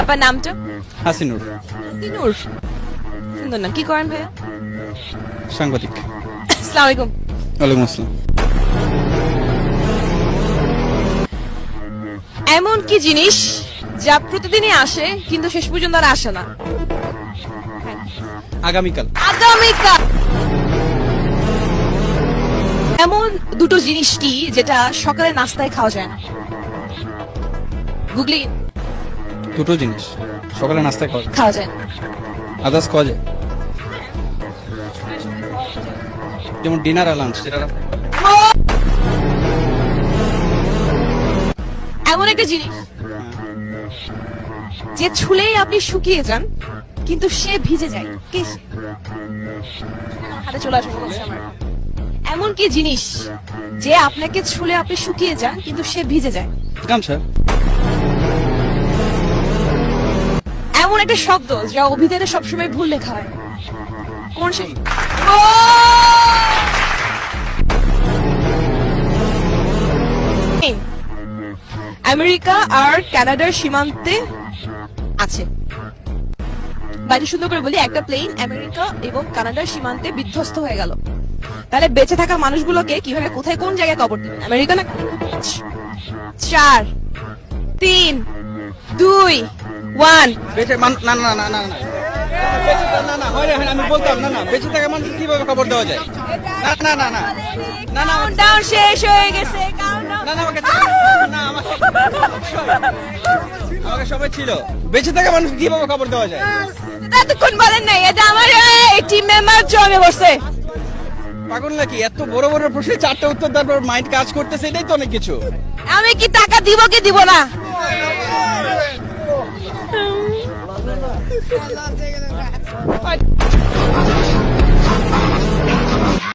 আপনার নামটা? হাসিনুর। হাসিনুর, সুন্দর নাম। কি করেন ভাইয়া? সাংবাদিক। আসসালামু আলাইকুম। ওয়ালাইকুম আসসালাম। এমন কি জিনিস যা প্রতিদিনই আসে কিন্তু শেষ পর্যন্ত আর আসে না? আগামীকাল। আগামীকাল। এমন দুটো জিনিস কি যেটা সকালে নাস্তায় খাওয়া যায় না? গুগলি। দুটো জিনিস সকালে নাস্তায় খাওয়া যায় না। আদার্স খাওয়া যায়, যেমন ডিনার আর লাঞ্চ। এমন একটা জিনিস যে ছুলেই আপনি শুকিয়ে যান কিন্তু সে ভিজে যায়। কি সে? হাতে চলে আসুন বলছি আমার। এমন কি জিনিস যে আপনাকে ছুলে আপনি শুকিয়ে যান কিন্তু সে ভিজে যায়? গামছা। এমন একটা শব্দ যা অভিধানে সবসময় ভুল লেখা হয়। কোন সে? আমেরিকা আর কানাডার সীমান্তে আছে। বাইরে সুন্দর করে বলি, একটা প্লেন আমেরিকা এবং কানাডার সীমান্তে বিধ্বস্ত হয়ে গেল, তাহলে বেঁচে থাকা মানুষগুলোকে কিভাবে, কোথায়, কোন জায়গায় কবর দিবেন? আমেরিকা না? 4 3 2 1। না না না না না আমি বলতাম না না, বেঁচে থাকা মানুষ কিভাবে খবর দেওয়া যায়? না না না না না না কাউন্টডাউন শেষ হয়ে গেছে। কাউন্টডাউন। না না না আমাকে সবাই ছিল। বেঁচে থাকা মানুষ কিভাবে খবর দেওয়া যায়? এতক্ষণ বলেন নাই, এটা আমার টিম মেম্বার জমে বসে। পাগল নাকি? এত বড় বড় প্রশ্নে 4টা উত্তর দেওয়ার পর মাইন্ড কাজ করতেছে, এটাই তো অনেক কিছু। আমি কি টাকা দিব কি দিব না?